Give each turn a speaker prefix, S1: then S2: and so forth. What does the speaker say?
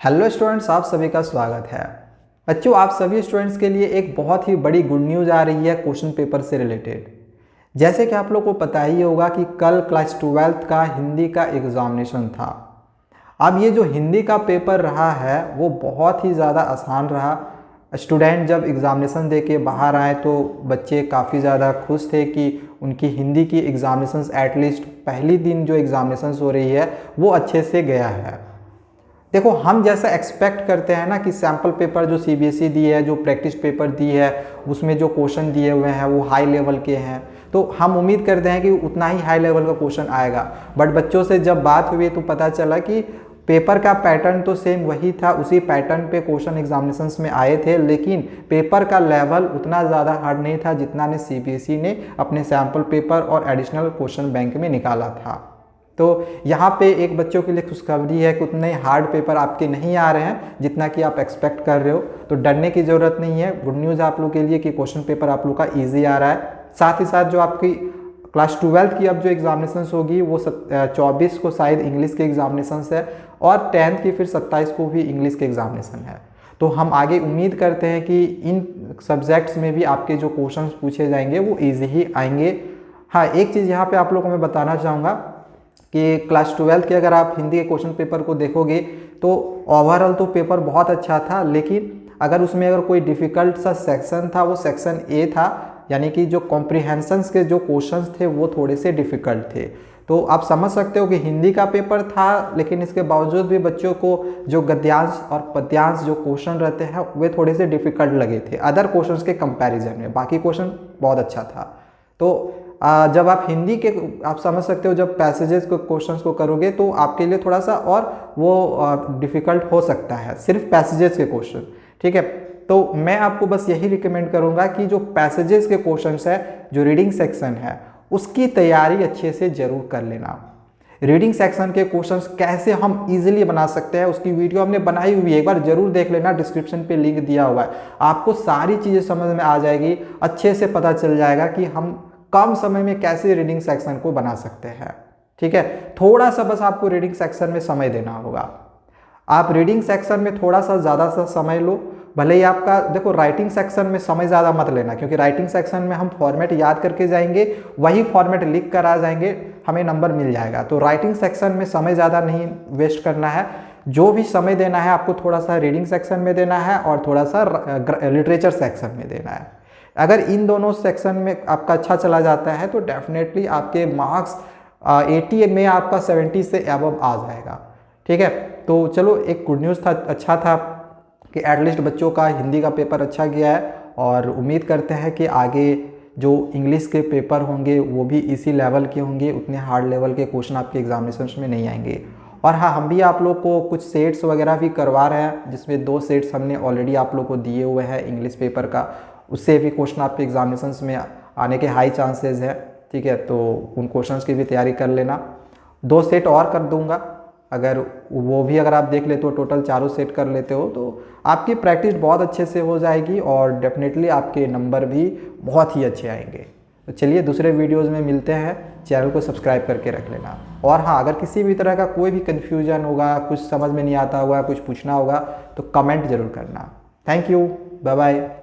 S1: Hello students, आप सभी का स्वागत है। बच्चों, आप सभी स्टूडेंट्स के लिए एक बहुत ही बड़ी गुड न्यूज़ आ रही है क्वेश्चन पेपर से रिलेटेड। जैसे कि आप लोग को पता ही होगा कि कल क्लास 12th का हिंदी का एग्ज़ामिनेशन था। अब ये जो हिंदी का पेपर रहा है वो बहुत ही ज़्यादा आसान रहा। स्टूडेंट जब एग्ज़ामिनेशन दे के बाहर आए तो बच्चे काफ़ी ज़्यादा खुश थे कि उनकी हिंदी की एग्ज़ामिनेशंस एटलीस्ट पहली दिन जो एग्ज़ामिनेशंस हो रही है वो अच्छे से गया है। देखो, हम जैसा एक्सपेक्ट करते हैं ना कि सैम्पल पेपर जो सीबीएसई दी है, जो प्रैक्टिस पेपर दी है, उसमें जो क्वेश्चन दिए हुए हैं वो हाई लेवल के हैं, तो हम उम्मीद करते हैं कि उतना ही हाई लेवल का क्वेश्चन आएगा। बट बच्चों से जब बात हुई तो पता चला कि पेपर का पैटर्न तो सेम वही था, उसी पैटर्न पे क्वेश्चन एग्जामिनेशंस में आए थे, लेकिन पेपर का लेवल उतना ज़्यादा हार्ड नहीं था जितना ने सीबीएसई ने अपने सैम्पल पेपर और एडिशनल क्वेश्चन बैंक में निकाला था। तो यहाँ पे एक बच्चों के लिए खुशखबरी है कि उतने हार्ड पेपर आपके नहीं आ रहे हैं जितना कि आप एक्सपेक्ट कर रहे हो, तो डरने की ज़रूरत नहीं है। गुड न्यूज़ आप लोग के लिए कि क्वेश्चन पेपर आप लोग का ईजी आ रहा है। साथ ही साथ जो आपकी क्लास 12th की अब जो एग्जामिनेशंस होगी वो 24 को शायद इंग्लिश के एग्जामिनेशंस है और 10th की फिर 27 को भी इंग्लिश के एग्जामिनेशन है। तो हम आगे उम्मीद करते हैं कि इन सब्जेक्ट्स में भी आपके जो क्वेश्चंस पूछे जाएंगे वो ईजी ही आएंगे। हाँ, एक चीज़ यहाँ पे आप लोगों को मैं बताना चाहूँगा कि क्लास 12th के अगर आप हिंदी के क्वेश्चन पेपर को देखोगे तो ओवरऑल तो पेपर बहुत अच्छा था, लेकिन अगर उसमें अगर कोई डिफ़िकल्ट सा सेक्शन था वो सेक्शन ए था, यानी कि जो कॉम्प्रिहेंशंस के जो क्वेश्चंस थे वो थोड़े से डिफ़िकल्ट थे। तो आप समझ सकते हो कि हिंदी का पेपर था, लेकिन इसके बावजूद भी बच्चों को जो गद्यांश और पद्यांश जो क्वेश्चन रहते हैं वे थोड़े से डिफ़िकल्ट लगे थे अदर क्वेश्चंस के कंपैरिजन में। बाकी क्वेश्चन बहुत अच्छा था। तो जब आप हिंदी के आप समझ सकते हो जब पैसेजेस को क्वेश्चंस को करोगे तो आपके लिए थोड़ा सा और वो डिफ़िकल्ट हो सकता है, सिर्फ पैसेजेस के क्वेश्चन। ठीक है, तो मैं आपको बस यही रिकमेंड करूंगा कि जो पैसेजेस के क्वेश्चंस है, जो रीडिंग सेक्शन है, उसकी तैयारी अच्छे से ज़रूर कर लेना। रीडिंग सेक्शन के क्वेश्चंस कैसे हम इजीली बना सकते हैं उसकी वीडियो हमने बनाई हुई है, एक बार जरूर देख लेना, डिस्क्रिप्शन पे लिंक दिया हुआ है। आपको सारी चीज़ें समझ में आ जाएगी, अच्छे से पता चल जाएगा कि हम कम समय में कैसे रीडिंग सेक्शन को बना सकते हैं। ठीक है, थोड़ा सा बस आपको रीडिंग सेक्शन में समय देना होगा। आप रीडिंग सेक्शन में थोड़ा सा ज़्यादा सा समय लो, भले ही आपका देखो राइटिंग सेक्शन में समय ज़्यादा मत लेना, क्योंकि राइटिंग सेक्शन में हम फॉर्मेट याद करके जाएंगे, वही फॉर्मेट लिख कर आ जाएंगे, हमें नंबर मिल जाएगा। तो राइटिंग सेक्शन में समय ज़्यादा नहीं वेस्ट करना है। जो भी समय देना है आपको थोड़ा सा रीडिंग सेक्शन में देना है और थोड़ा सा लिटरेचर सेक्शन में देना है। अगर इन दोनों सेक्शन में आपका अच्छा चला जाता है तो डेफिनेटली आपके मार्क्स 80 में आपका 70 से अबव आ जाएगा। ठीक है, तो चलो एक गुड न्यूज़ था, अच्छा था कि एटलीस्ट बच्चों का हिंदी का पेपर अच्छा गया है, और उम्मीद करते हैं कि आगे जो इंग्लिश के पेपर होंगे वो भी इसी लेवल के होंगे, उतने हार्ड लेवल के क्वेश्चन आपके एग्जामिनेशन में नहीं आएंगे। और हाँ, हम भी आप लोग को कुछ सेट्स वगैरह भी करवा रहे हैं, जिसमें 2 सेट्स हमने ऑलरेडी आप लोग को दिए हुए हैं इंग्लिश पेपर का, उससे भी क्वेश्चन आपके एग्जामिनेशंस में आने के हाई चांसेस है। ठीक है, तो उन क्वेश्चंस की भी तैयारी कर लेना। 2 सेट और कर दूंगा, अगर वो भी अगर आप देख लेते हो, टोटल 4 सेट कर लेते हो तो आपकी प्रैक्टिस बहुत अच्छे से हो जाएगी और डेफिनेटली आपके नंबर भी बहुत ही अच्छे आएंगे। तो चलिए दूसरे वीडियोज़ में मिलते हैं, चैनल को सब्सक्राइब करके रख लेना। और हाँ, अगर किसी भी तरह का कोई भी कन्फ्यूजन होगा, कुछ समझ में नहीं आता होगा, कुछ पूछना होगा तो कमेंट ज़रूर करना। Thank you, bye bye.